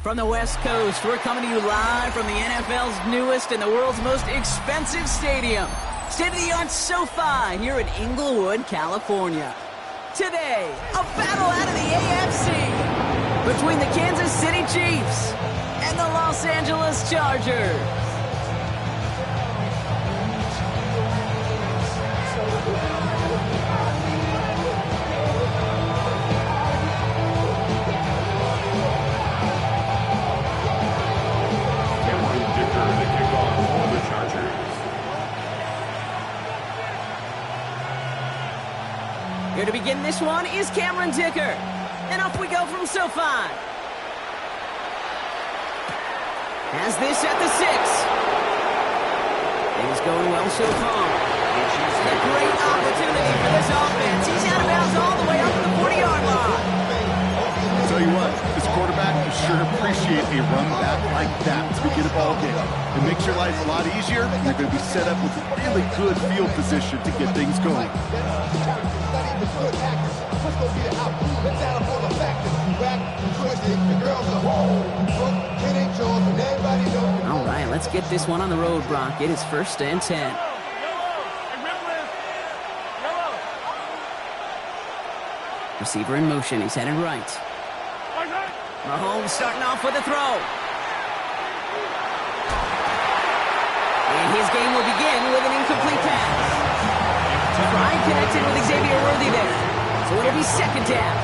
From the West Coast, we're coming to you live from the NFL's newest and the world's most expensive stadium. State-of-the-art SoFi here in Inglewood, California. Today, a battle out of the AFC between the Kansas City Chiefs and the Los Angeles Chargers. Here to begin this one is Cameron Dicker. And up we go from SoFi. Has this at the 6. Things going well so far. And a great opportunity for this offense. He's out of bounds all the way up to the 40-yard line. I'll tell you what, this quarterback will sure appreciate a run back like that to begin a ball game. It makes your life a lot easier, and you're going to be set up with really good field position to get things going. All right, let's get this one on the road, Brock. It is 1st and 10. Receiver in motion. He's headed right. Mahomes starting off with a throw. And his game will begin with an incomplete pass. Pride connected with Xavier Worthy there. So it'll be 2nd down.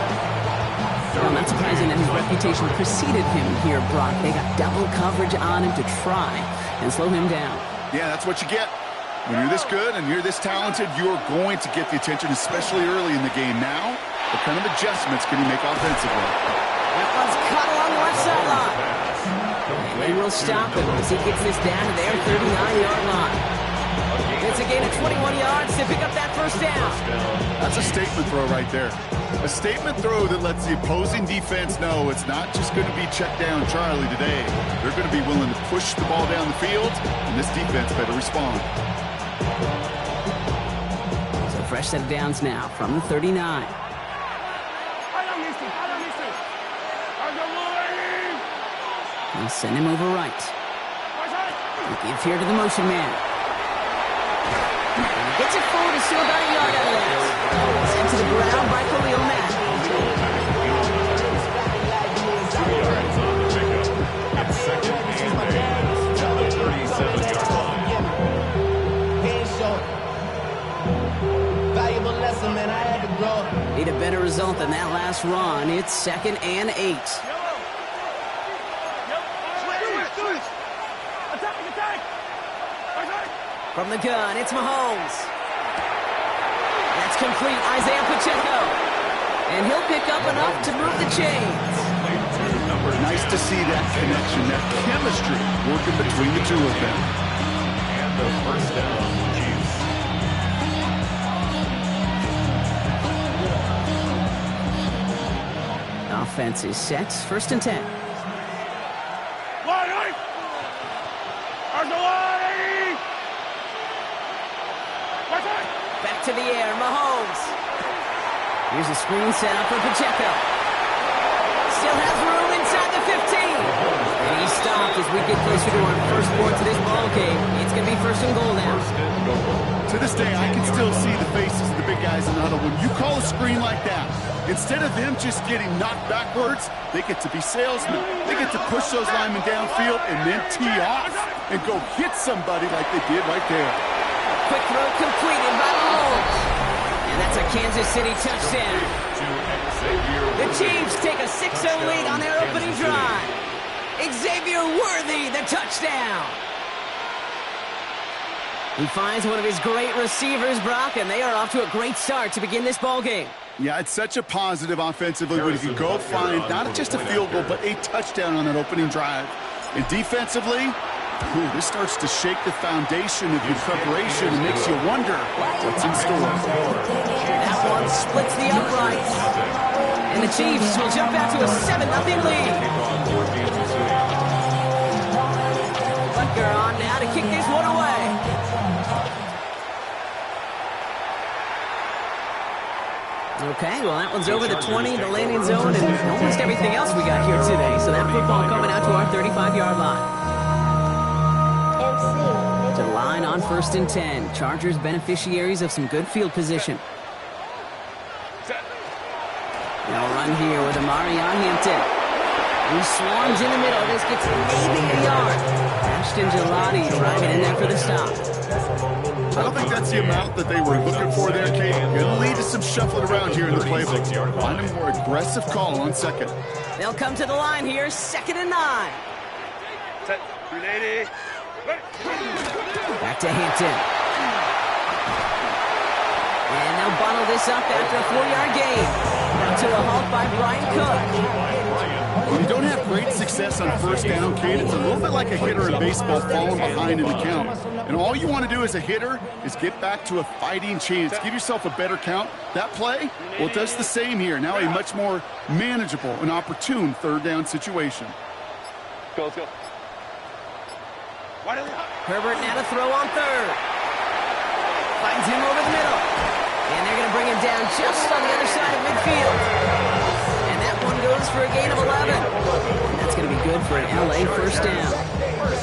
Well, not surprising that his reputation preceded him here, Brock. They got double coverage on him to try and slow him down. Yeah, that's what you get. When you're this good and you're this talented, you're going to get the attention, especially early in the game. Now, what kind of adjustments can he make offensively? That one's cut along the left sideline. And they will stop him as he gets this down to their 39-yard line. It's a gain of 21 yards to pick up that 1st down. That's a statement throw right there. A statement throw that lets the opposing defense know it's not just going to be check down Charlie today. They're going to be willing to push the ball down the field, and this defense better respond. So fresh set of downs now from the 39. He'll send him over right. He gives here to the motion man. And he gets it forward to steal about a yard out of that. Sent to the ground by Khalil Mack. Need a better result than that last run. It's 2nd and 8. From the gun, it's Mahomes. That's complete, Isaiah Pacheco. And he'll pick up enough to move the chains. Nice to see that connection, that chemistry working between the two of them. And the 1st down, Chiefs. Offense is set, 1st and 10. Back to the air, Mahomes. Here's a screen set up for Pacheco. Still has room inside the 15. And he stopped as we get closer to our first point to this ball game. It's going to be 1st and goal now. To this day, I can still see the faces of the big guys in the huddle. When you call a screen like that, instead of them just getting knocked backwards, they get to be salesmen. They get to push those linemen downfield and then tee off and go hit somebody like they did right there. Quick throw completed by Mahomes. And that's a Kansas City touchdown. The Chiefs take a 6-0 lead on their opening drive. Xavier Worthy, the touchdown. He finds one of his great receivers, Brock, and they are off to a great start to begin this ball game. Yeah, it's such a positive offensively when you can go find not just a field goal, but a touchdown on that opening drive. And defensively, this starts to shake the foundation of your preparation and makes you wonder what's in store. That one splits the uprights. And the Chiefs will jump out to a 7-0 lead. Butker on now to kick this one away. Okay, Well, that one's over the 20, the landing zone, and almost everything else we got here today. So that football coming out to our 35-yard line. To the line on 1st and 10. Chargers beneficiaries of some good field position. Now run here with Amari on Hampton. He swarms in the middle. This gets maybe a yard. Ashton Gelati driving in there for the stop. I don't think that's the amount that they were looking for there, Kate. Going to lead to some shuffling around here in the playbook. Find a more aggressive call on 2nd. They'll come to the line here, 2nd and 9. Set. 380. Back to Hampton. And they'll bundle this up after a 4-yard gain. Now to a halt by Brian Cook. When you don't have great success on 1st down, Kate, it's a little bit like a hitter in baseball falling behind in the count. And all you want to do as a hitter is get back to a fighting chance. Give yourself a better count. That play, well, it does the same here. Now a much more manageable and opportune 3rd down situation. Go, let's go. Herbert now to throw on 3rd. Finds him over the middle. And they're going to bring him down just on the other side of midfield. And that one goes for a gain of 11. And that's going to be good for an LA 1st down.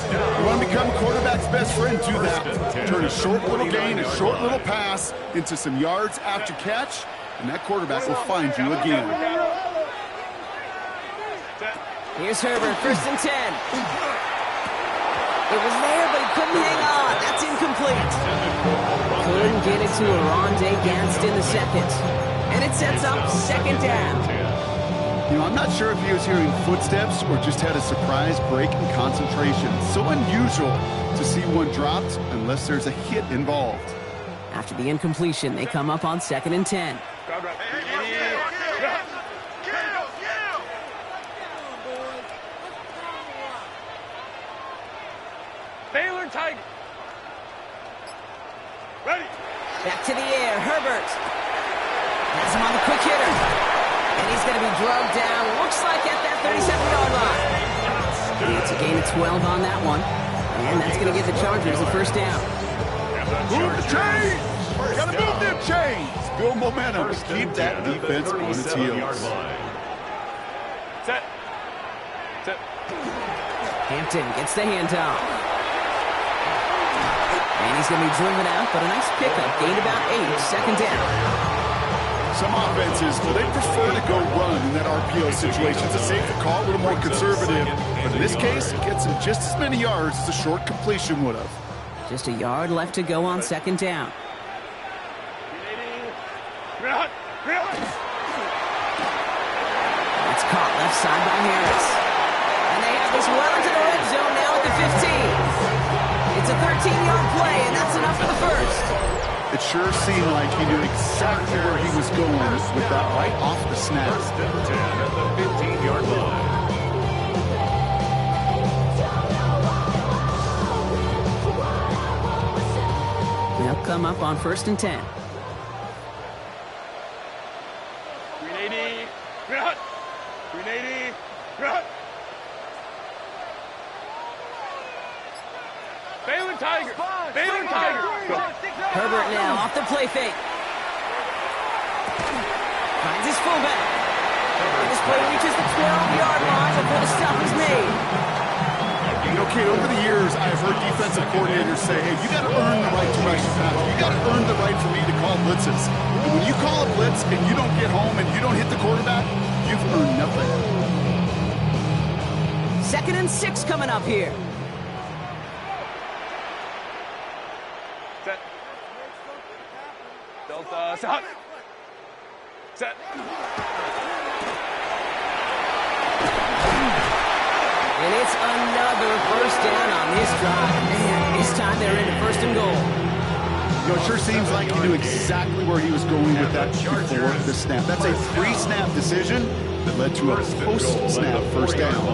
You want to become a quarterback's best friend, do that. Turn a short little gain, a short little pass into some yards after catch, and that quarterback will find you again. Here's Herbert, 1st and 10. It was there, but he couldn't hang on. That's incomplete. Couldn't get it to Aronde Gadsden the 2nd. And it sets up 2nd down. You know, I'm not sure if he was hearing footsteps or just had a surprise break in concentration. So unusual to see one dropped unless there's a hit involved. After the incompletion, they come up on 2nd and 10. Baylor Tiger. Ready. Back to the air, Herbert. Has him on the quick hitter. And he's going to be drugged down, looks like at that 37-yard line. It's a gain of 12 on that one. And that's going to give the Chargers the 1st down. Move the chains! Gotta move them chains! Build momentum. Keep that defense on its heels. Set. Set. Hampton gets the handoff. And he's going to be driven out, but a nice pickup. Gained about 8, 2nd down. Some offenses, well, they prefer to go run in that RPO situation. It's a safer call, a little more conservative. But in this case, it gets him just as many yards as a short completion would have. Just a yard left to go on 2nd down. It's caught left side by Harris. And they have this well into the red zone now at the 15. It's a 13-yard play, and that's enough for the 1st. It sure seemed like he knew exactly where he was going with that right off the snap. 1st and 10 at the 15-yard line. They'll come up on 1st and 10. 380. 380. Baylor Tiger. Baylor Tiger. Herbert now off the play fake. Finds his fullback. And this play reaches the 12-yard line before the stop is made. Okay, over the years, I've heard defensive coordinators say, hey, you got to earn the right to rush the pass. You got to earn the right for me to call blitzes. And when you call a blitz and you don't get home and you don't hit the quarterback, you've earned nothing. 2nd and 6 coming up here. Set. Delta. Set. Set. And it's another 1st down on this drive. Man, this time they're into 1st and goal. You know, it sure seems like he knew exactly where he was going with that before the snap. That's a pre-snap decision that led to a post-snap 1st down.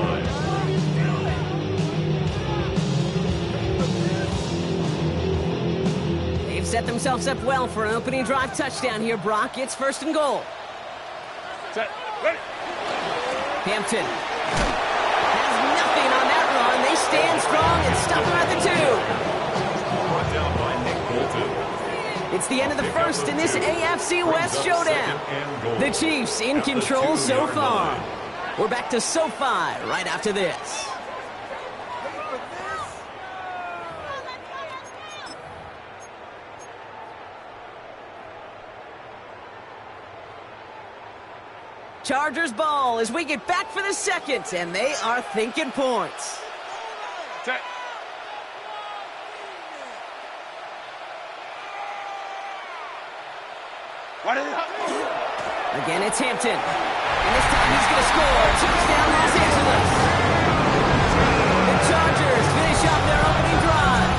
They've set themselves up well for an opening drive touchdown here, Brock. It's 1st and goal. Set. Ready. Hampton has nothing on that run. They stand strong and stop him at the 2. Brought down by Nick Bolton. It's the end of the first in this AFC West showdown. The Chiefs in control so far. We're back to SoFi right after this. Chargers ball as we get back for the second, and they are thinking points. Set. What is it? Again, it's Hampton. And this time he's going to score. Touchdown, Los Angeles. The Chargers finish off their opening drive.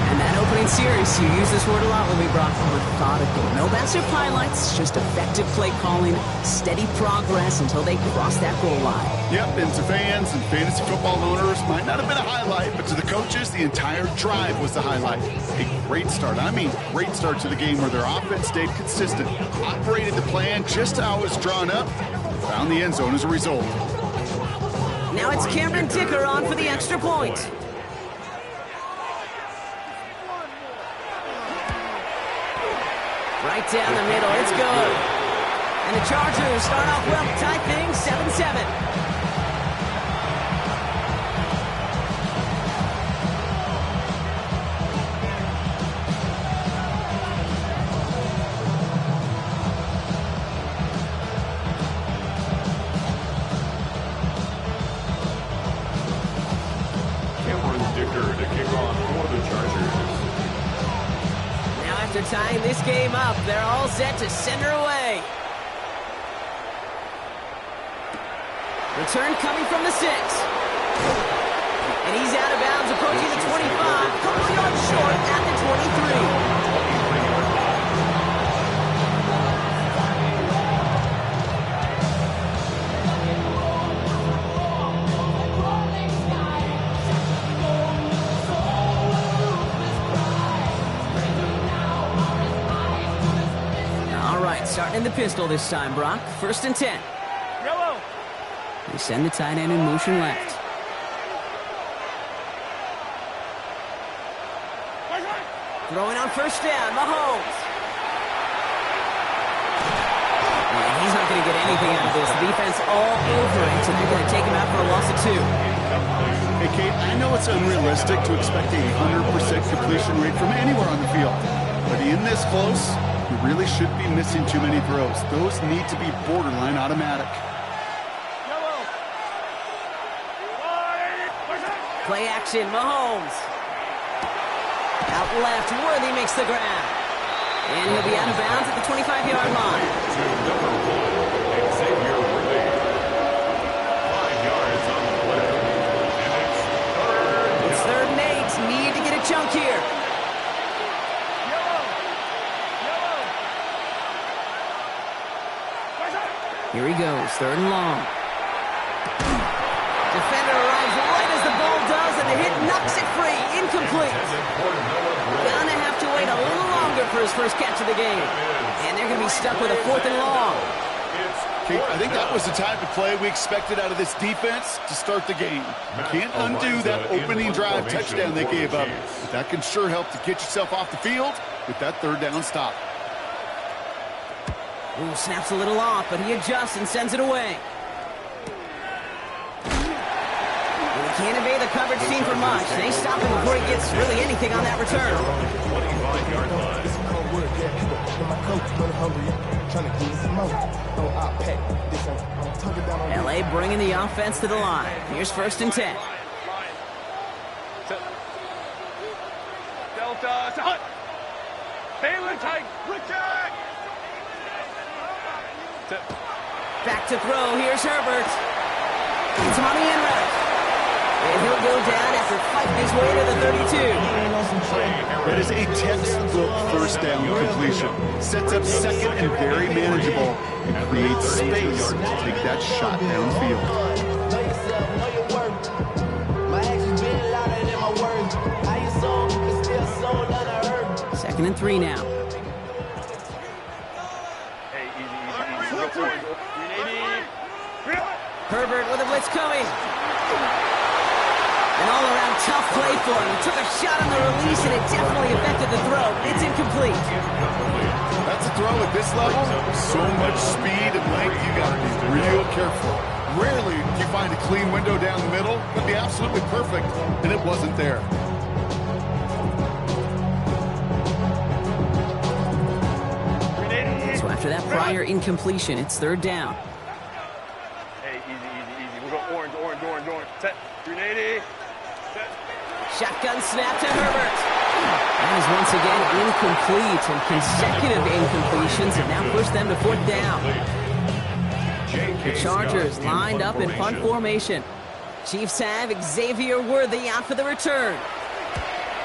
And that opening series, you use this word a lot, Louis Brock, methodical. No massive highlights, just effective play calling, steady progress until they cross that goal line. Yep, and to fans and fantasy football owners, might not have been a highlight, but to the coaches, the entire drive was the highlight. A great start. I mean, great start to the game where their offense stayed consistent, operated the plan just how it was drawn up, found the end zone as a result. Now it's Cameron Dicker on for the extra point. Right down the middle, it's good. And the Chargers start off well, tie things 7-7. After tying this game up, they're all set to send her away. Return coming from the 6. And he's out of bounds, approaching the 25. Couple yards short at the 23. Starting in the pistol this time, Brock. 1st and 10. Yellow. They send the tight end in motion left. Throwing on 1st down, Mahomes. And he's not going to get anything out of this. The defense all over it, and they're going to take him out for a loss of 2. Hey, Kate, I know it's unrealistic to expect a 100% completion rate from anywhere on the field, but in this close, you really shouldn't be missing too many throws. Those need to be borderline automatic. Play action, Mahomes. Out left, Worthy makes the grab. And he'll be out of bounds at the 25-yard line. Xavier Worthy. 5 yards on the play. And it's 3rd and 8. Need to get a chunk here. Here he goes, 3rd and long. Defender arrives right as the ball does, and the hit knocks it free. Incomplete. Gonna have to wait a little longer for his first catch of the game. And they're going to be stuck with a 4th and long. Kate, I think that was the type of play we expected out of this defense to start the game. You can't undo that opening drive touchdown they gave up. But that can sure help to get yourself off the field with that 3rd down stop. Ooh, snaps a little off, but he adjusts and sends it away. And he can't evade the coverage team for much. They stop him before he gets really anything on that return. 25-yard line. LA bringing the offense to the line. Here's 1st and 10. Delta. Hut. Balin tight. Protect. Back to throw. Here's Herbert. It's money in route. And he'll go down after fighting his way to the 32. That is a textbook 1st down completion. Sets up 2nd and very manageable and creates space to take that shot downfield. 2nd and 3 now. Hey, easy. 380. Herbert with a blitz coming. An all-around tough play for him. He took a shot on the release, and it definitely affected the throw. It's incomplete. That's a throw at this level. So much speed and length, you got to be real careful. Rarely do you find a clean window down the middle. That'd be absolutely perfect, and it wasn't there. So after that prior incompletion, it's third down. Hey, easy. We're going orange. Set. 380. Set. Shotgun snap to Herbert. That is once again incomplete, and consecutive incompletions have now pushed them to fourth down. The Chargers lined up in punt formation. Chiefs have Xavier Worthy out for the return.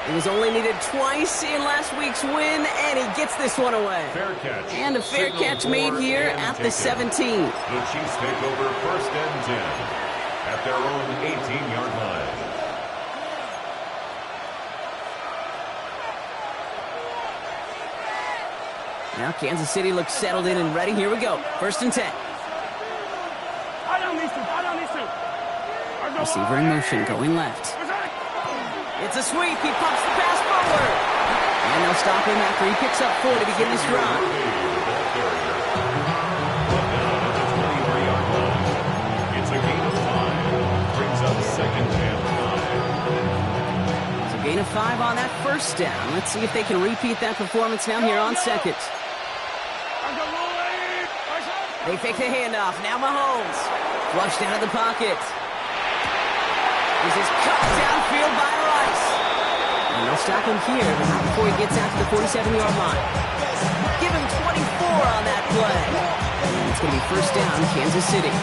He was only needed twice in last week's win, and he gets this one away. Fair catch. And a fair catch made here at the 17. The Chiefs take over first and 10 at their own 18-yard line. Now Kansas City looks settled in and ready. Here we go. First and 10. I don't need to. Receiver in motion, going left. It's a sweep. He pumps the pass forward. And they'll stop him after he picks up 4 to begin this drive. It's a gain of 5. Brings up second and 5. So gain of 5 on that first down. Let's see if they can repeat that performance now here on second. They fake the handoff. Now Mahomes. Flushed out of the pocket. This is cut downfield by Rice. And they'll stop him here, but not before he gets out to the 47-yard line. Give him 24 on that play. And it's going to be first down, Kansas City.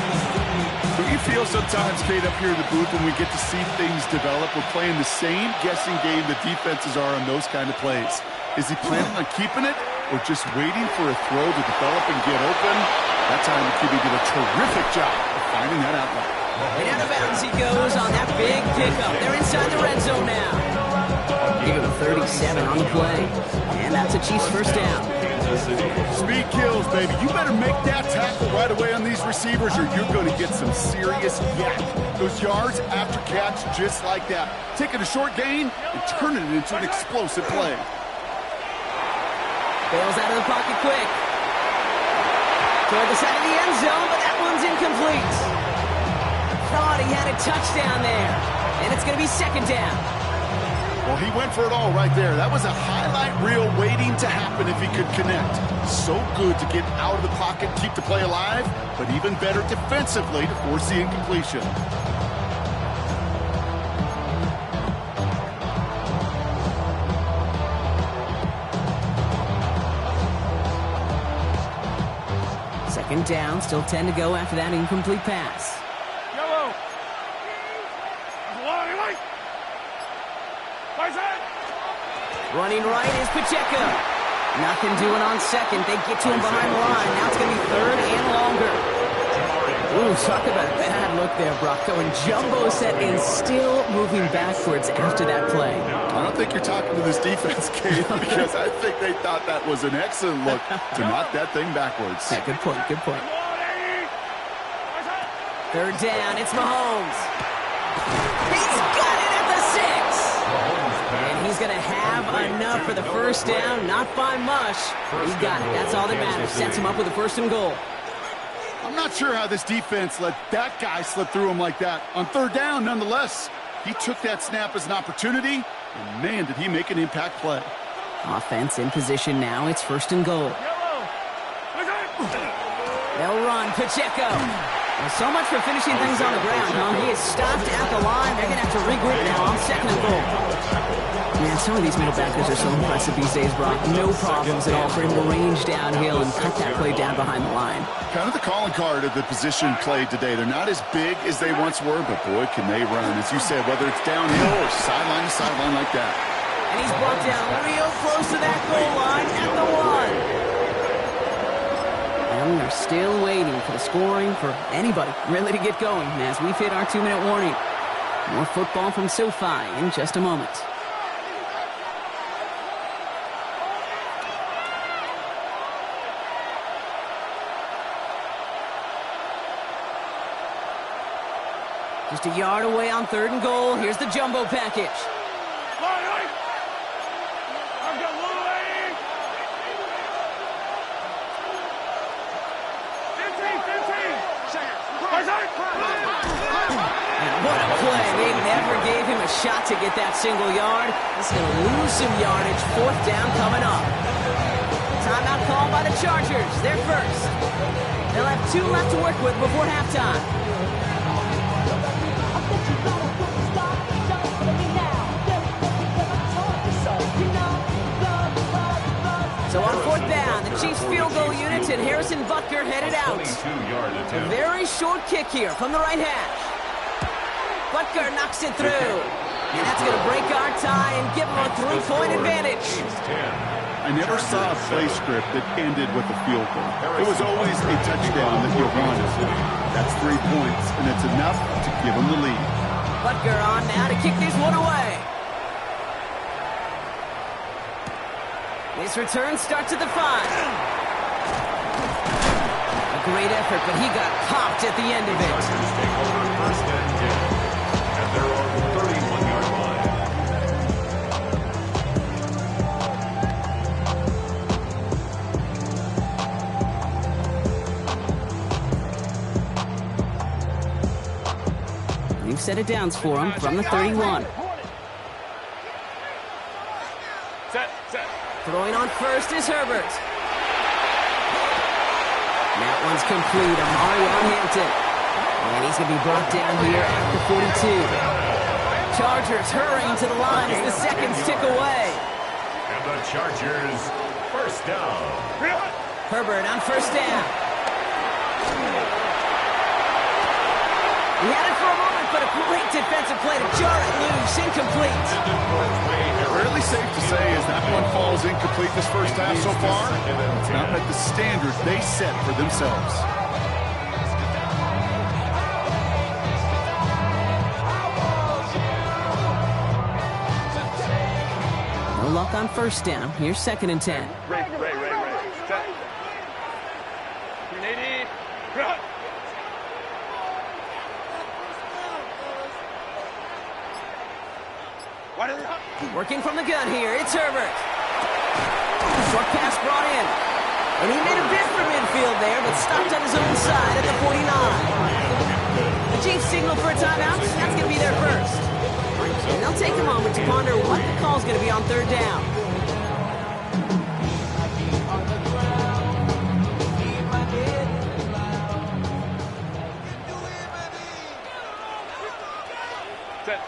Don't you feel sometimes, Kate, up here in the booth when we get to see things develop, we're playing the same guessing game the defenses are on those kind of plays? Is he planning on keeping it or just waiting for a throw to develop and get open? That time the QB did a terrific job of finding that outlet. And out of bounds he goes on that big pickup. They're inside the red zone now. Give him a 37 on the play. And that's a Chiefs first down. Speed kills, baby. You better make that tackle right away on these receivers or you're going to get some serious yak. Those yards after catch just like that. Taking a short gain and turning it into an explosive play. Bails out of the pocket quick. Toward the side of the end zone, but that one's incomplete. Thought he had a touchdown there. And it's going to be second down. Well, he went for it all right there. That was a highlight reel waiting to happen if he could connect. So good to get out of the pocket, keep the play alive, but even better defensively to force the incompletion. Second down, still 10 to go after that incomplete pass. Yellow. Running right is Pacheco. Nothing doing on second. They get to him behind the line. Now it's going to be third and longer. Ooh, talk about a bad look there, Brock. Going jumbo set and still moving backwards after that play. I don't think you're talking to this defense, Kate, because I think they thought that was an excellent look to knock that thing backwards. Yeah, good point, good point. Third down, it's Mahomes. He's got it at the 6. And he's going to have enough for the first down, not by much. He got it. That's all that matters. Sets him up with a first and goal. I'm not sure how this defense let that guy slip through him like that. On third down, nonetheless, he took that snap as an opportunity, and man, did he make an impact play. Offense in position now. It's first and goal. They'll run. Pacheco. Well, so much for finishing things on the ground, huh? He is stopped at the line. They're going to have to regroup now on second and goal. Man, some of these middle backers are so impressive these days, Brock. No problems at all for him to range downhill and cut that play down behind the line. Kind of the calling card of the position played today. They're not as big as they once were, but boy, can they run. As you said, whether it's downhill or sideline to sideline like that. And he's brought down real close to that goal line at the 1. And we're still waiting for the scoring for anybody really to get going as we've hit our 2-minute warning. More football from SoFi in just a moment. Just a yard away on 3rd and goal. Here's the jumbo package. And what a play. They never gave him a shot to get that single yard. He's going to lose some yardage. 4th down coming up. Timeout called by the Chargers. They're first. They'll have 2 left to work with before halftime. So on 4th down, the Chiefs field goal units and Harrison Butker headed out. A very short kick here from the right hash. Butker knocks it through. And that's going to break our tie and give him a 3-point advantage. I never saw a play script that ended with a field goal. It was always a touchdown that you wanted. That's 3 points, and it's enough to give them the lead. Butker on now to kick this one away. This return starts at the 5. A great effort, but he got popped at the end of it. Take over 1st and 10 at their own 31-yard line. We've set it downs for him from the 31. Set. Throwing on first is Herbert. That one's complete on Mario Hampton. And he's going to be brought down here at the 42. Chargers hurrying to the line as the seconds tick away. And the Chargers, 1st down. Herbert on 1st down. He had it for a moment, but a great defensive play to jar it loose. Incomplete. Fairly safe to say as that one falls incomplete this first half so far. It's not met the standard they set for themselves. No luck on 1st down. Here's 2nd and 10. Ray. Set. 380. Run. Working from the gun here, it's Herbert. Short pass brought in. And he made a bid for midfield there, but stopped on his own side at the 49. The Chiefs signal for a timeout. That's going to be their first. And they'll take a moment to ponder what the call's going to be on 3rd down. Set.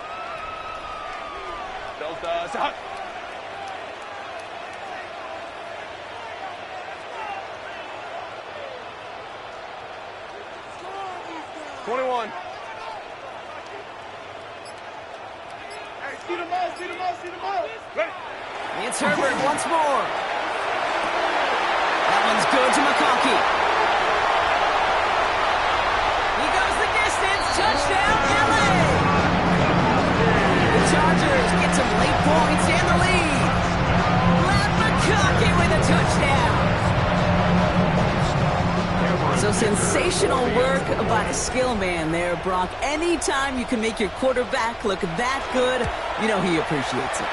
Delta, set. 21. See the ball. Ready. It's Herbert once more. That one's good to McConkey. He goes the distance. Touchdown, LA. The Chargers get some late points and the lead. Matt McConkey with a touchdown. So sensational work by the skill man there, Brock. Anytime you can make your quarterback look that good, you know he appreciates it.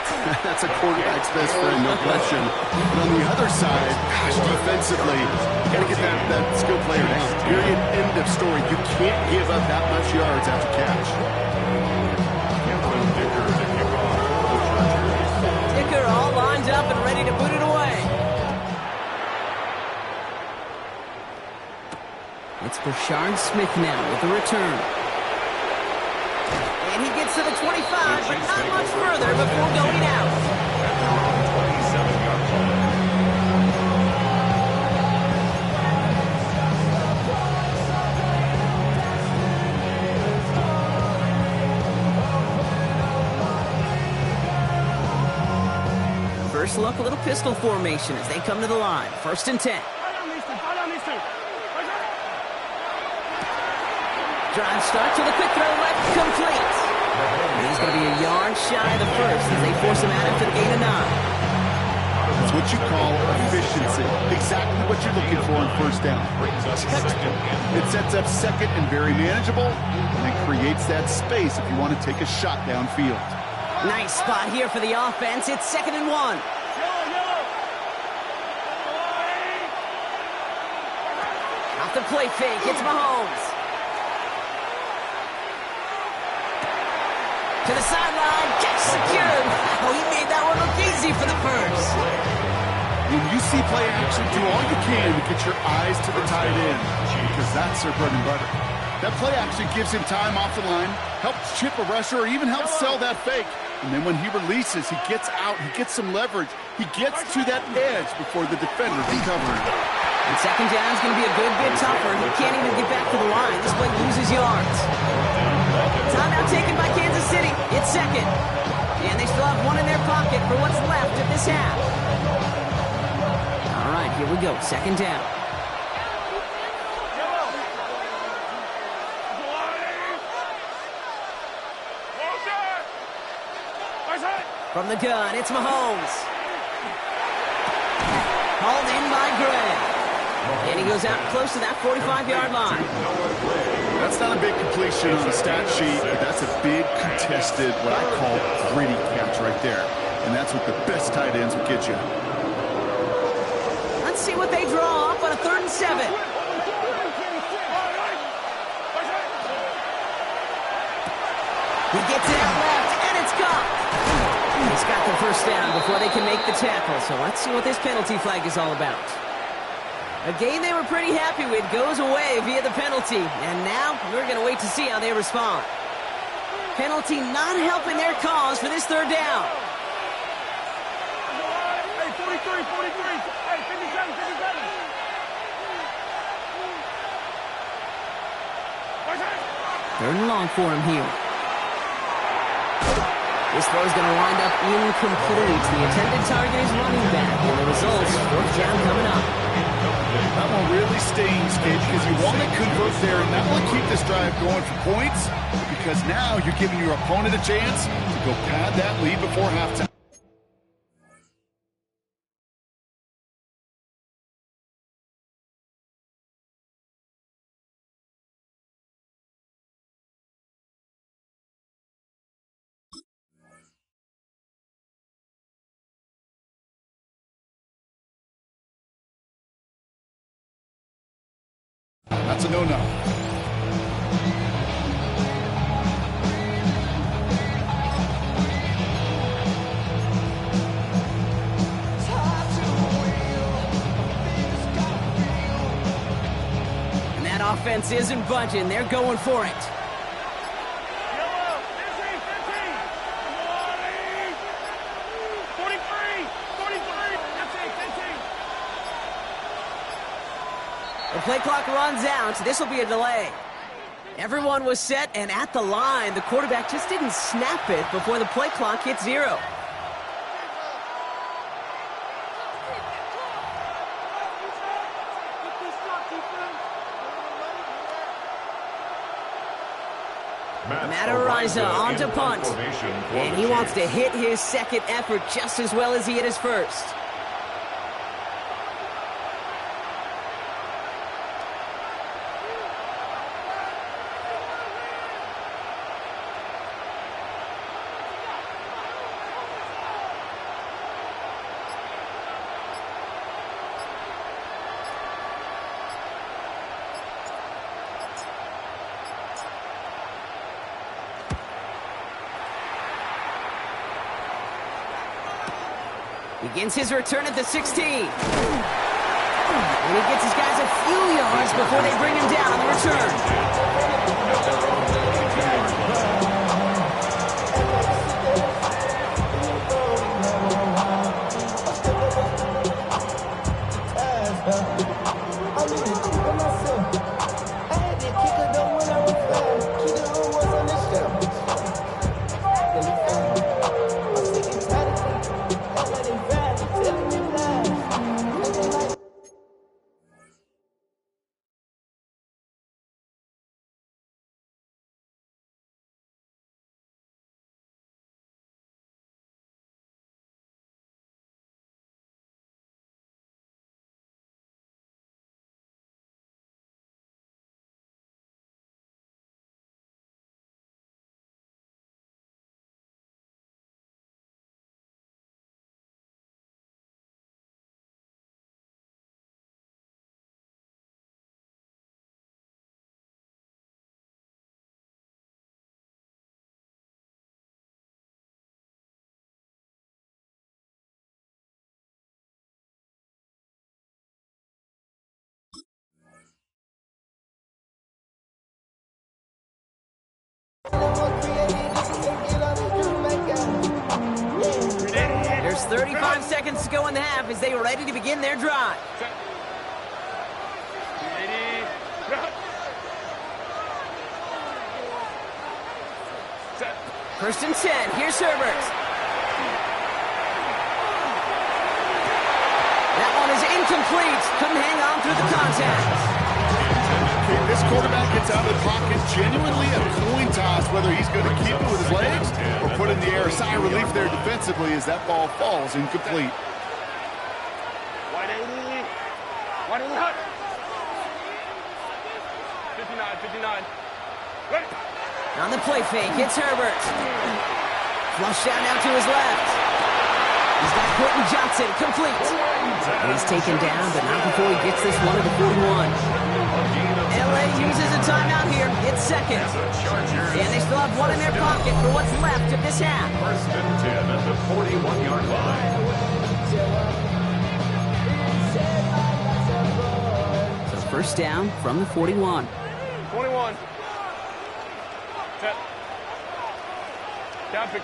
That's a quarterback's best friend, no question. But on the other side, gosh, defensively, you got to get that skill player down. Period. End of story. You can't give up that much yards after catch. Dicker all lined up and ready to put it away. It's Brashard Smith now with the return. And he gets to the 25, but not much further before going out. At their own 27-yard line. First look, a little pistol formation as they come to the line. 1st and 10. Drive starts with a quick throw left, complete. And he's going to be a yard shy of the first as they force him out after the gain of 9. It's what you call efficiency. Exactly what you're looking for on first down. It sets up second and very manageable, and then creates that space if you want to take a shot downfield. Nice spot here for the offense. It's 2nd and 1. Off the play fake, it's Mahomes. To the sideline, catch secured. Oh, he made that one look easy for the first. When you see play action, do all you can to get your eyes to the tight end, because that's their bread and butter. That play action gives him time off the line, helps chip a rusher, or even helps sell that fake. And then when he releases, he gets out, he gets some leverage. He gets to that edge before the defender can cover him. And 2nd down is going to be a good bit tougher. He can't even get back to the line. This play loses yards. Timeout taken by Kansas City. It's 2nd. And they still have one in their pocket for what's left of this half. All right, here we go. 2nd down. From the gun, it's Mahomes. Hauled in by Gray. And he goes out close to that 45-yard line. That's not a big completion on the stat sheet, but that's a big contested, what I call gritty catch right there. And that's what the best tight ends will get you. Let's see what they draw up on a 3rd and 7. He gets it out left, and it's gone. He's got the first down before they can make the tackle. So let's see what this penalty flag is all about. A game they were pretty happy with goes away via the penalty. And now we're going to wait to see how they respond. Penalty not helping their cause for this 3rd down. Hey, 43. Hey, 57. 3rd and long for him here. This throw is going to wind up incomplete. The intended target is running back, and the results, 4th down coming up. That one really stings, Kate, because you want to convert there and not want to keep this drive going for points, because now you're giving your opponent a chance to go pad that lead before halftime. That's a no-no. And that offense isn't budging. They're going for it. The play clock runs out. This will be a delay. Everyone was set and at the line. The quarterback just didn't snap it before the play clock hit 0. Matt Ariza on to punt. And he wants to hit his 2nd effort just as well as he hit his 1st. Begins his return at the 16. And he gets his guys a few yards before they bring him down on the return. 35 seconds to go in the half as they are ready to begin their drive. First and 10. Here's Herbert. That one is incomplete. Couldn't hang on through the contact. This quarterback gets out of the pocket genuinely a coin toss whether he's going to keep it with his legs or put it in the air. A sigh of relief there defensively as that ball falls incomplete. Wide 80. Wide 80 hut. 59. Ready. On the play fake, it's Herbert. Flush out now to his left. He's got Quentin Johnson, complete. And he's taken down, but not before he gets this one to the 41. LA uses a timeout here. It's second. And they still have one in their pocket for what's left of this half. First and 10 at the 41-yard line. So first down from the 41. 21. Set. Cap it.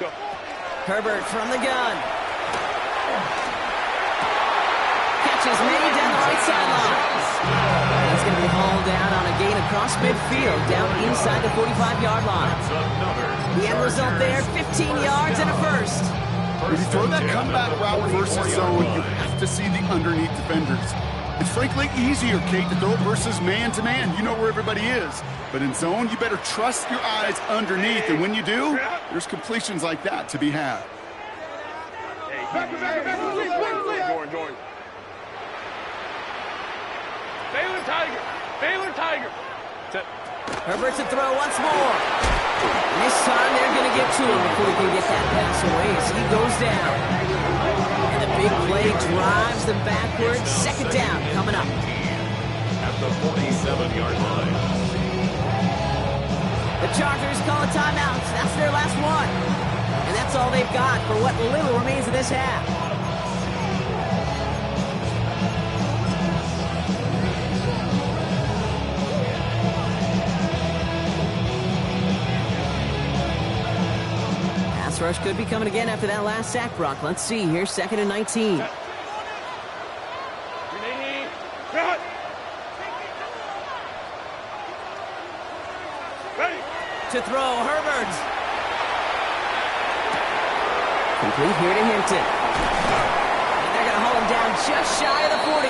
Go. Herbert from the gun. Catches made down the right sideline. He's going to be hauled down on a gain across midfield, down inside the 45-yard line. The end result there, 15 yards and a first. When you throw that comeback route versus zone, you have to see the underneath defenders. It's frankly easier, Kate, to throw it versus man-to-man. You know where everybody is. But in zone, you better trust your eyes underneath. And when you do, there's completions like that to be had. Jordan. Baylor Tiger. Set. Herbert to throw once more. And this time they're going to get to him before he can get that pass away as he goes down. And the big play drives them backwards. Second down coming up. At the 47-yard line. The Chargers call a timeout. That's their last one. And that's all they've got for what little remains of this half. Pass rush could be coming again after that last sack, Brock. Let's see. Here's second and 19. To throw, Herbert. Complete here to Hinton. And they're going to haul him down just shy of the 40.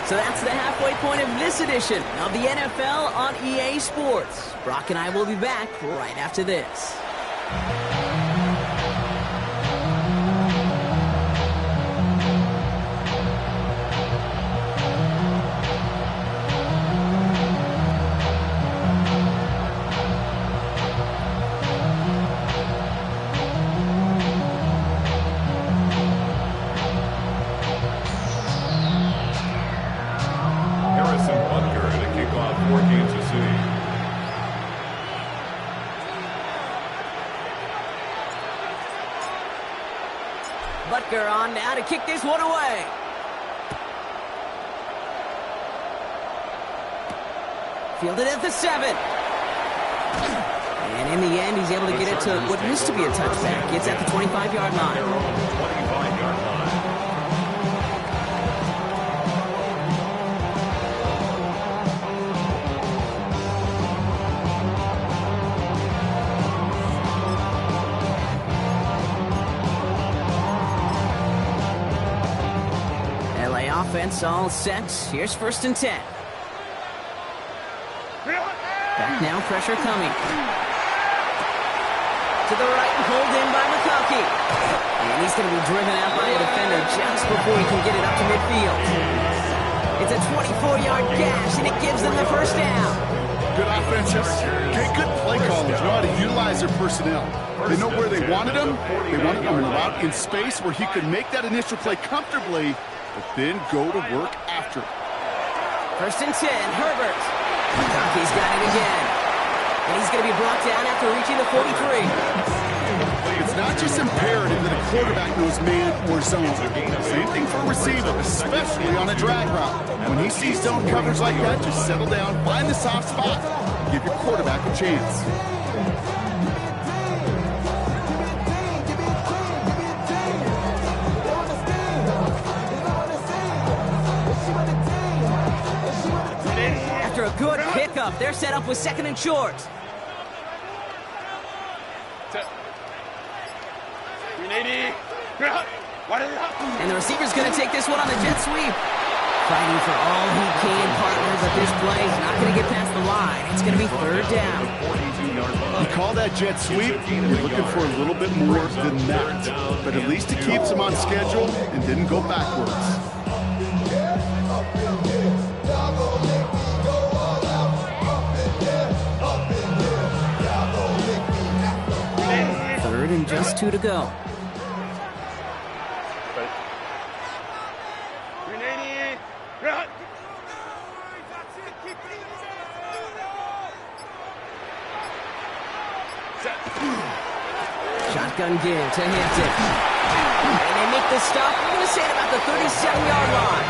So that's the halfway point of this edition of the NFL on EA Sports. Brock and I will be back right after this. Butker on now to kick this one away. Fielded at the 7. And in the end, he's able to get it to what used to be a touchback. It's at the 25-yard line. 25-yard line. Offense all set. Here's first and 10. Back now, pressure coming. To the right, pulled in by McConkey. And he's going to be driven out by a defender just before he can get it up to midfield. It's a 24-yard gash, and it gives them the first down. Good offenses. Good play callers. Know how to utilize their personnel. They know where they wanted them. They wanted them out in space where he could make that initial play comfortably, but then go to work after it. First and 10, Herbert. McConkey's got it again. And he's going to be brought down after reaching the 43. It's not just imperative that a quarterback knows man or zone. Same thing for a receiver, especially on a drag route. When he sees zone coverage like that, just settle down, find the soft spot, give your quarterback a chance. After a good pickup, they're set up with second and short. And the receiver's going to take this one on the jet sweep. Fighting for all he can, partner, but this play is not going to get past the line. It's going to be third down. You call that jet sweep, you're looking for a little bit more than that. But at least it keeps him on schedule and didn't go backwards. Third and just 2 to go. Shotgun give to Hampton. And they make the stop. I'm going to say it about the 37-yard line.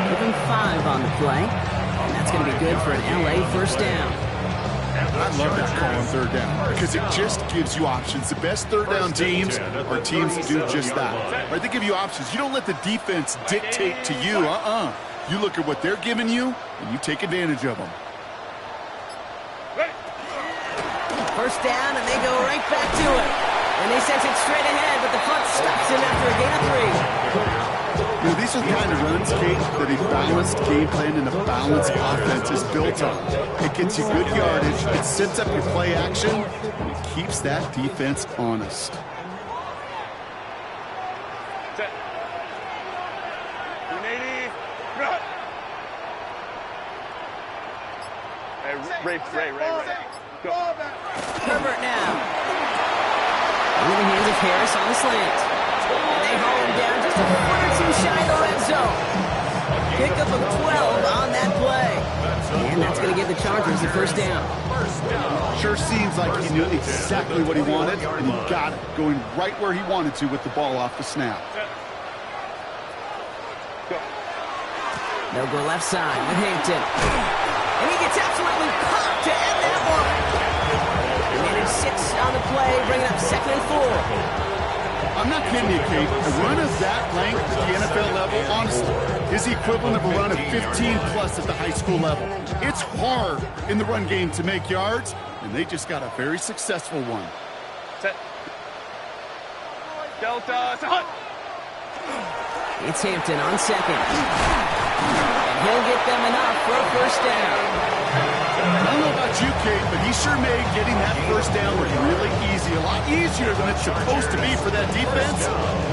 Give him 5 on the play. And that's going to be good for an LA first down. I love that call on third down because it just gives you options. The best third down teams are teams that do just that. Right? They give you options. You don't let the defense dictate to you. You look at what they're giving you, and you take advantage of them. First down, and they go right back to it. And they sent it straight ahead, but the punt stops him after a gain of 3. You know, these are the kind of runs, Kate, that a balanced game plan and a balanced offense is built on. It gets you good yardage, it sets up your play action, and it keeps that defense honest. Ray. Go. Herbert now. In the hands of Harris on the slant. And they haul him down just a foot or two shy of the red zone. Pickup of 12 on that play. And that's going to give the Chargers the first down. Sure seems like he knew exactly what he wanted, and he got it, going right where he wanted to with the ball off the snap. They'll go left side with Hampton. And he gets absolutely popped to end that one. They manage 6 on the play, bringing up second and 4. I'm not kidding you, Kate. A run of that length at the NFL level, honestly, is the equivalent of a run of 15-plus at the high school level. It's hard in the run game to make yards, and they just got a very successful one. Set. Delta. Hut. It's Hampton on second. And he'll get them enough for a first down. I don't know about you, Kate, but he sure made getting that first down look really easy. A lot easier than it's supposed to be for that defense.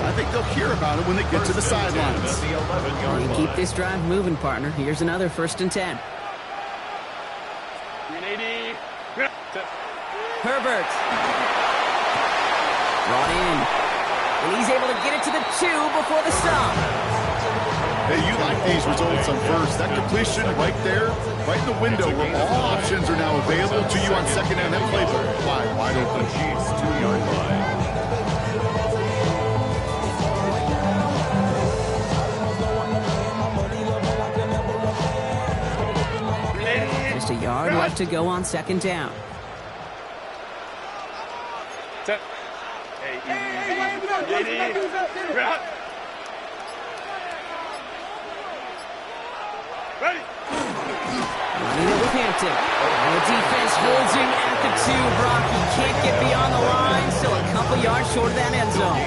I think they'll hear about it when they get to the sidelines. You keep this drive moving, partner. Here's another 1st and 10. 380. Herbert. Brought in. And he's able to get it to the 2 before the stop. Hey, you like these results on first. That completion right there, right in the window where all options are now available to you on second down. That playbook wide open. Chiefs 2-yard line. Just a yard left to go on second down. Set. Ready. Running it with Hampton. And the defense holds him at the 2. Brock, he can't get beyond the line. Still a couple yards short of that end zone.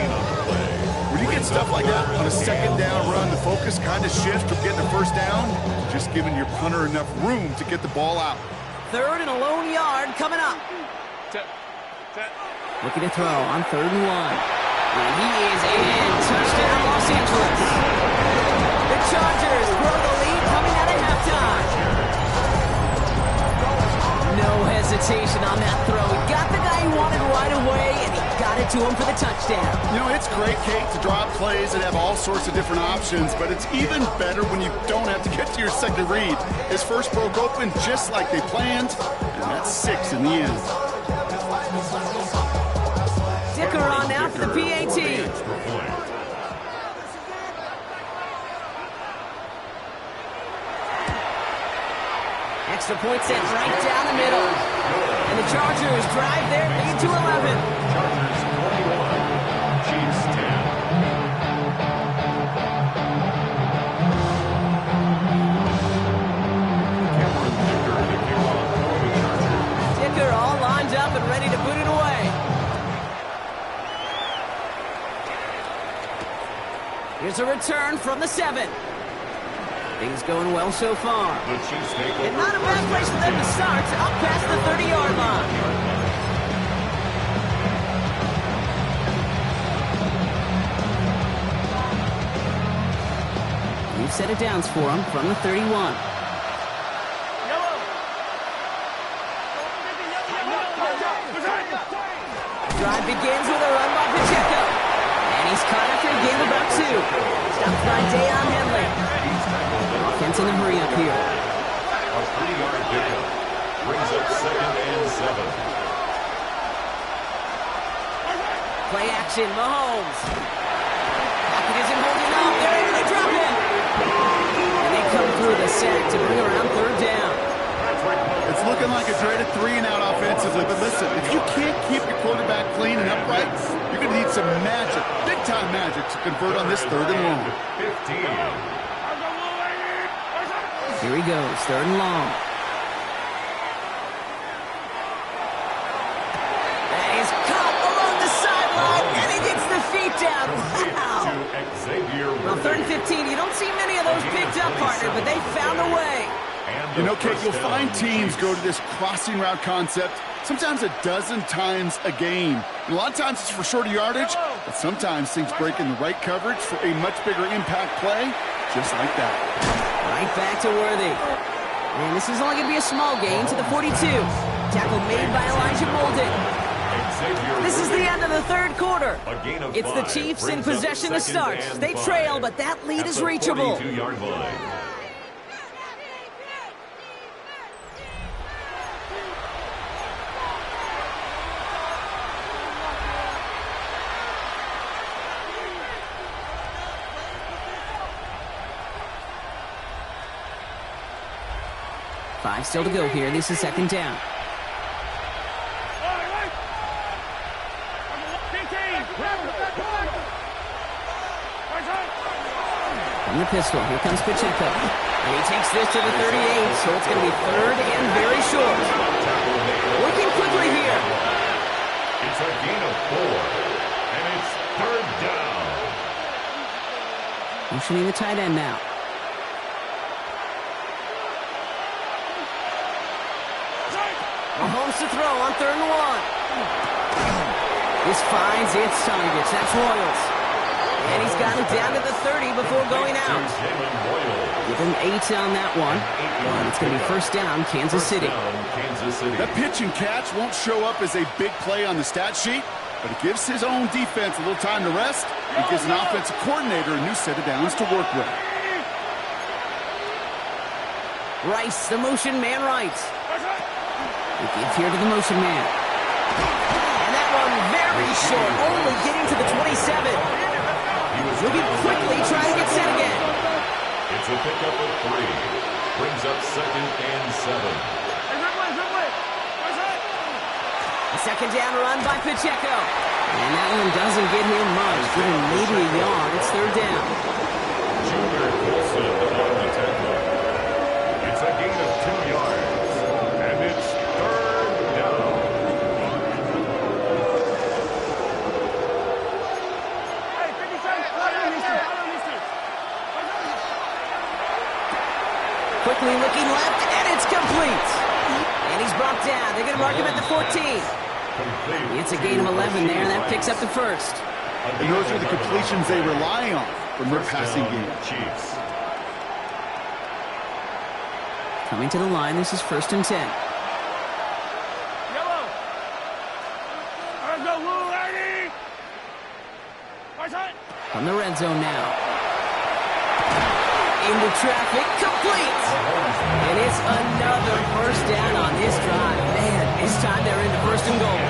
When you get stuff like that on a second down run, the focus kind of shifts from getting the first down to just giving your punter enough room to get the ball out. 3rd and a lone yard coming up. Set. Looking to throw on 3rd and 1. And he is in. Touchdown, Los Angeles. The Chargers grow the lead coming out of halftime. No hesitation on that throw. He got the guy he wanted right away, and he got it to him for the touchdown. You know, it's great, Kate, to drop plays and have all sorts of different options, but it's even better when you don't have to get to your second read. His first broke open just like they planned, and that's 6 in the end. Stick a point sent right down the middle. And the Chargers drive their lead to 11. Chargers 21, Chiefs 10. Dicker all lined up and ready to boot it away. Here's a return from the 7. Things going well so far. The Chiefs take over. And not a bad place for them to start, up past the 30-yard line. New set of downs for them from the 31. Drive begins with a run by Pacheco. And he's caught after a gain of about 2. Stopped by Dayon Henley. Offense in a hurry up here. A 3-yard pickup brings up 2nd and 7. Play action, Mahomes. Pocket isn't holding up. They're able to drop it. And they come through the sack to bring around 3rd down. It's looking like a dreaded 3-and-out offensively, but listen, if you can't keep your quarterback clean and upright, you're going to need some magic, big-time magic, to convert on this 3rd and long. 15. Here he goes, 3rd and long. And he's caught along the sideline, and he gets the feet down. Wow! Well, 3rd and 15, you don't see many of those picked up, partner, but they found a way. You know, Kate, you'll find teams go to this crossing route concept sometimes a dozen times a game. And a lot of times it's for shorter yardage, but sometimes things break in the right coverage for a much bigger impact play, just like that. Right back to Worthy. And this is only going to be a small gain to the 42. Tackle made by Elijah Molden. This is the end of the 3rd quarter. It's the Chiefs in possession to start. They trail, but that lead is reachable. 42-yard line. Five still to go here. This is 2nd down. From the pistol, here comes Pacheco. And he takes this to the 38, so it's going to be 3rd and very short. Working quickly here. It's a gain of 4, and it's 3rd down. Motioning the tight end now. Mahomes to throw on 3rd and 1. This finds its targets. That's Royals. And he's got it down to the 30 before going out. Give him 8 on that one. And it's going to be 1st down, Kansas City. That pitch and catch won't show up as a big play on the stat sheet, but it gives his own defense a little time to rest. It gives an offensive coordinator a new set of downs to work with. Rice, the motion man right. He gives here to the motion man. And that one very short, only getting to the 27. He'll be quickly trying to get set again. It's a pickup of 3. Brings up 2nd and 7. A 2nd down run by Pacheco. And that one doesn't get him much. Give him maybe a yard. It's 3rd down. Junior Colson on the tackle. It's a gain of 2 yards. And it's 3rd down. Quickly looking left, and it's complete. And he's brought down. They're going to mark him at the 14. It's a gain of 11 there, and that picks up the 1st. And those are the completions they rely on from their passing game. Chiefs. Coming to the line, this is 1st and 10. From the red zone now. Into traffic, complete! And it's another 1st down on this drive. Man, this time they're into 1st and goal.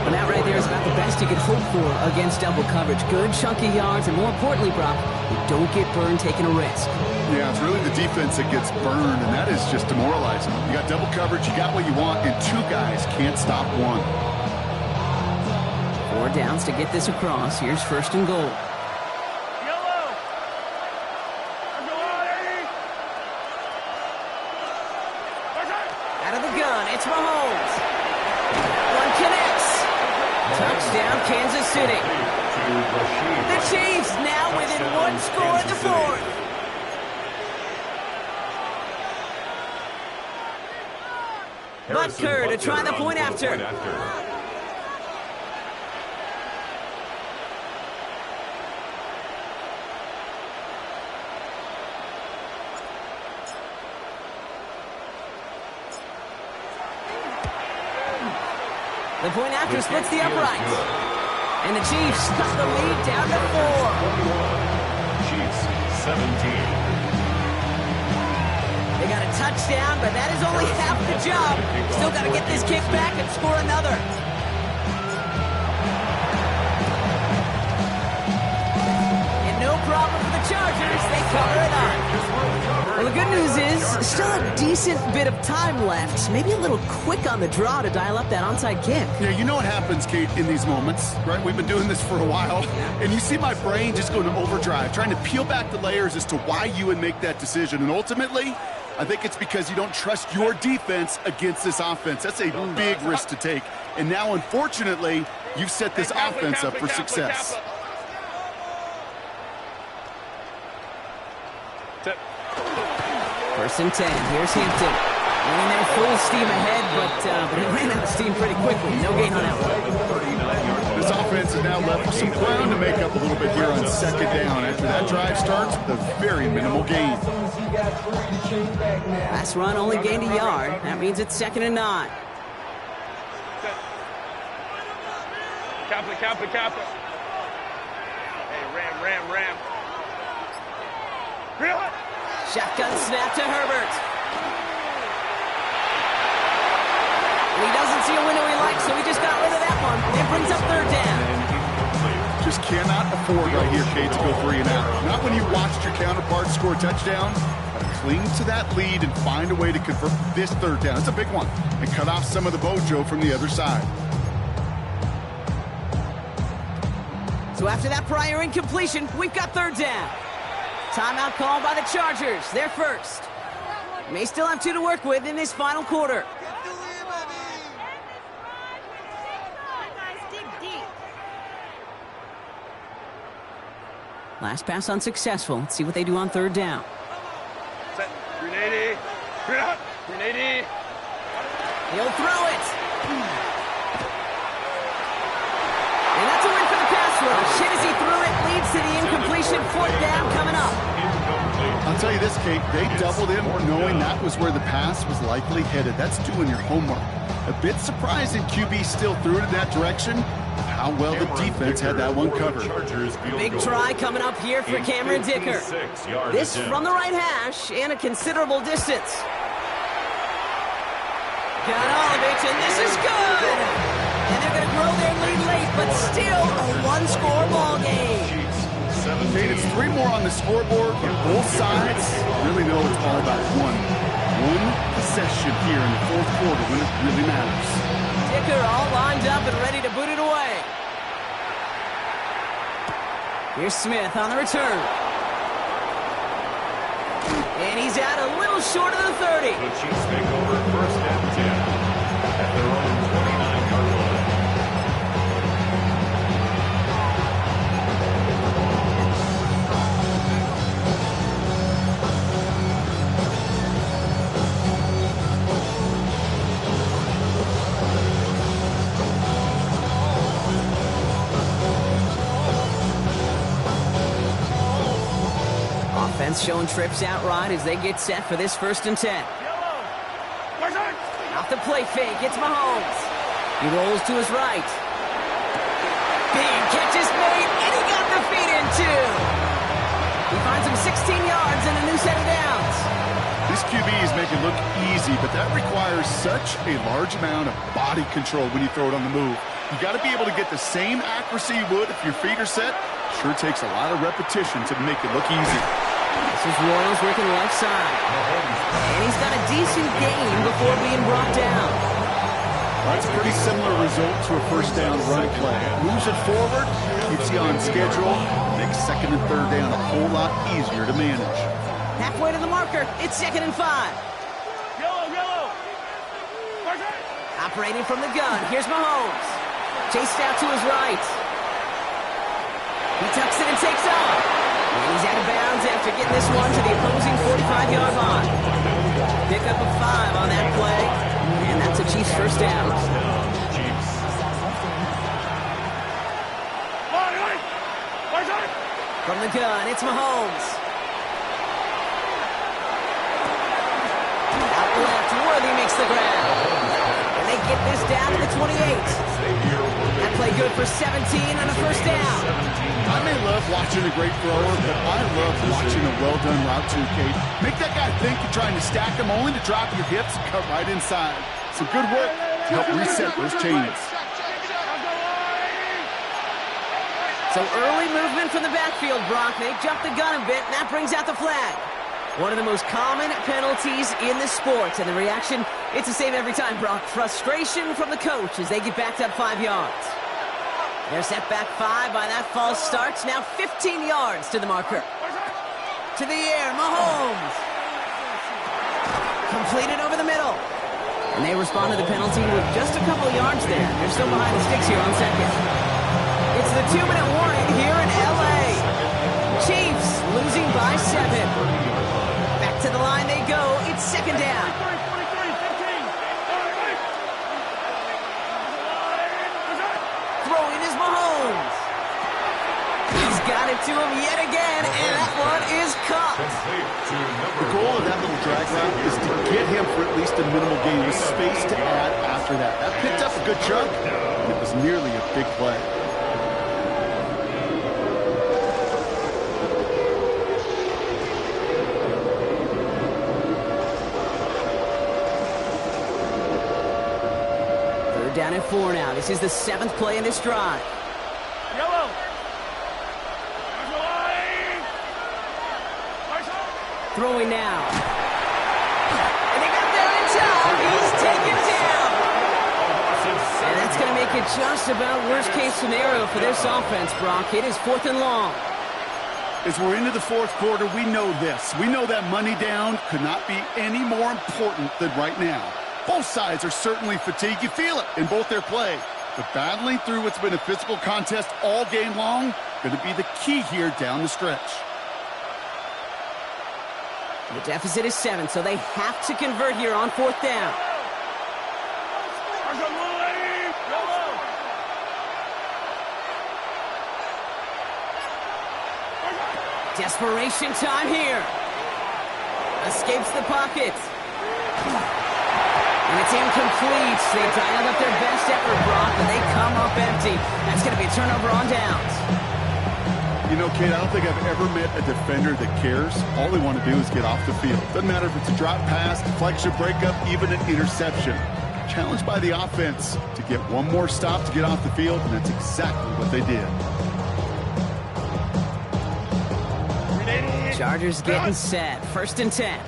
And that right there is about the best you could hope for against double coverage. Good chunky yards, and more importantly, Brock, you don't get burned taking a risk. Yeah, it's really the defense that gets burned, and that is just demoralizing. You got double coverage, you got what you want, and two guys can't stop one. 4 downs to get this across. Here's first and goal. Out of the gun, it's Mahomes. One connects. Touchdown, Kansas City. The Chiefs now within 1 score in the fourth. Butker to try the point after. The point after splits the uprights. And the Chiefs cut the lead down to 4. Chiefs 17. They got a touchdown, but that is only half the job. Still got to get this kick back and score another. And no problem for the Chargers. They cover it up. Well, the good news is still a decent bit of time left. Maybe a little quick on the draw to dial up that onside kick. Yeah, you know what happens, Kate, in these moments, right? We've been doing this for a while, and you see my brain just go into overdrive, trying to peel back the layers as to why you would make that decision. And ultimately, I think it's because you don't trust your defense against this offense. That's a big risk to take. And now, unfortunately, you've set this offense up for success. First and 10. Here's Hampton. Running there full steam ahead, but he ran out of steam pretty quickly. No gain on that one. This offense is now left with some ground to make up a little bit here on second down. After that drive starts with a very minimal gain. Last run only gained a yard. That means it's 2nd and 9. Kappa. Hey, ram. Real hot. Shotgun snap to Herbert. And he doesn't see a window he likes, so he just got rid of that one. It brings up 3rd down. Just cannot afford right here, Kate, to go 3 and out. Not when you watched your counterpart score a touchdown. Cling to that lead and find a way to convert this 3rd down. It's a big one. And cut off some of the mojo from the other side. So after that prior incompletion, we've got 3rd down. Timeout called by the Chargers. They're first. May still have 2 to work with in this final quarter. Last pass unsuccessful. Let's see what they do on 3rd down. Set. Grenade. Grenade. He'll throw it. And that's a win for the pass rush. Hit as he threw it. Leads to the incompletion. 4th down coming up. I'll tell you this, Kate. They doubled him knowing that was where the pass was likely headed. That's doing your homework. A bit surprising QB still threw it in that direction. How well the defense had that one covered. Big try coming up here for Cameron Dicker. This from the right hash and a considerable distance. Got Olovich, and this is good. And they're going to grow their lead late, but still a 1-score ball game. Kate, it's 3 more on the scoreboard on both sides. Really know it's all about one possession here in the 4th quarter when it really matters. Dicker all lined up and ready to boot it away. Here's Smith on the return. And he's out a little short of the 30. The Chiefs take over 1st and 10 at their own 29-yard line. Offense showing trips outright as they get set for this 1st and 10. Off the play fake, it's Mahomes. He rolls to his right. Big catch is made, and he got the feet in too. He finds him 16 yards and a new set of downs. This QB is making it look easy, but that requires such a large amount of body control when you throw it on the move. You got to be able to get the same accuracy you would if your feet are set. Sure takes a lot of repetition to make it look easy. This is Royals working left side. And he's got a decent gain before being brought down. That's a pretty similar result to a first down run play. Moves it forward, keeps you on schedule, makes second and third down a whole lot easier to manage. Halfway to the marker, it's 2nd and 5. Yellow. Operating from the gun, here's Mahomes. Chased out to his right. He tucks it and takes off. And he's out of bounds after getting this one to the opposing 45-yard line. Pick up a 5 on that play, and that's a Chiefs first down. From the gun, it's Mahomes. Out left, Worthy makes the grab. And they get this down to the 28. That play good for 17 and a first down. I may love watching a great thrower, but I love watching a well-done route too, Kate. Make that guy think you're trying to stack him only to drop your hips and cut right inside. Some good work to help reset those chains. So early movement from the backfield, Brock. They jump the gun a bit, and that brings out the flag. One of the most common penalties in the sport, and the reaction, it's the same every time, Brock. Frustration from the coach as they get backed up 5 yards. They're set back 5 by that false start. Now 15 yards to the marker. To the air, Mahomes. Completed over the middle. And they respond to the penalty with just a couple of yards there. They're still behind the sticks here on second. It's the 2-minute warning here in L.A. Chiefs losing by 7. Back to the line they go. It's 2nd down. Throwing is Mahomes. He's got it to him yet again, and that one is caught. The goal of that little drag route is to get him for at least a minimal gain with space to add after that. That picked up a good chunk, and it was nearly a big play. Down at 4 now. This is the 7th play in this drive. Yellow. Throwing now. And they got there in time. He's taken down. And that's going to make it just about worst-case scenario for this offense, Brock. It is 4th and long. As we're into the 4th quarter, we know this. We know that money down could not be any more important than right now. Both sides are certainly fatigued. You feel it in both their play. But battling through what's been a physical contest all game long, going to be the key here down the stretch. The deficit is 7, so they have to convert here on 4th down. Desperation time here. Escapes the pocket. And it's incomplete. They dialed up their best effort, Brock, but they come up empty. That's going to be a turnover on downs. You know, Kate, I don't think I've ever met a defender that cares. All they want to do is get off the field. Doesn't matter if it's a drop pass, deflection, breakup, even an interception. Challenged by the offense to get one more stop to get off the field, and that's exactly what they did. Chargers getting set. 1st and 10.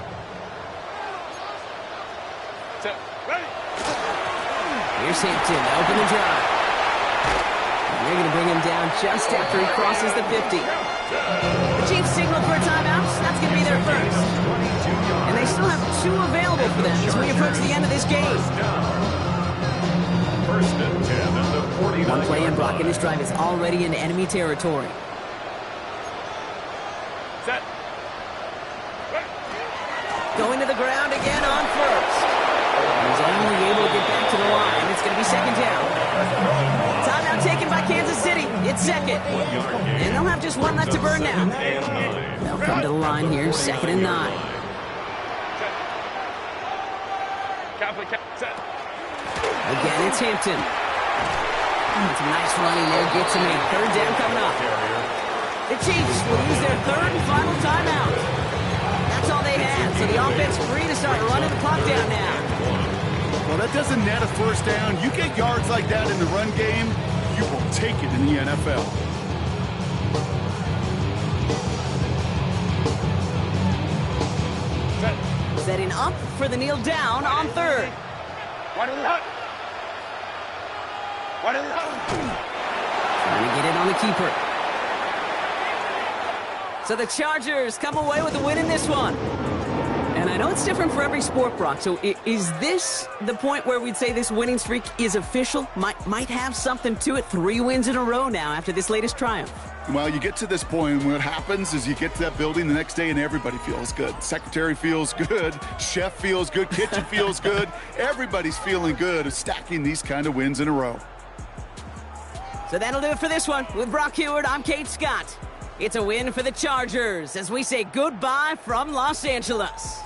Here's Hampton to open the drive. And they're going to bring him down just after he crosses the 50. The Chiefs signal for a timeout. That's going to be their first. And they still have 2 available for them as we approach the end of this game. 1st and 10 at the 49. One play in, Brock, and this drive is already in enemy territory. Set. Going to the ground again on 1st. He's only able to get back to the line. It's going to be 2nd down. Timeout taken by Kansas City. It's 2nd. And they'll have just 1 left to burn now. They'll come to the line here, 2nd and 9. Again, it's Hampton. It's a nice running there. Gets him a 3rd down coming up. The Chiefs will use their 3rd and final timeout. That's all they had, so the offense free to start running the clock down now. Well, that doesn't net a first down. You get yards like that in the run game, you will take it in the NFL. Setting up for the kneel down on third. Trying to get it on the keeper. So the Chargers come away with the win in this one. And I know it's different for every sport, Brock. So is this the point where we'd say this winning streak is official? Might have something to it. 3 wins in a row now after this latest triumph. Well, you get to this point, and what happens is you get to that building the next day, and everybody feels good. Secretary feels good. Chef feels good. Kitchen feels good. Everybody's feeling good of stacking these kind of wins in a row. So that'll do it for this one. With Brock Heward, I'm Kate Scott. It's a win for the Chargers as we say goodbye from Los Angeles.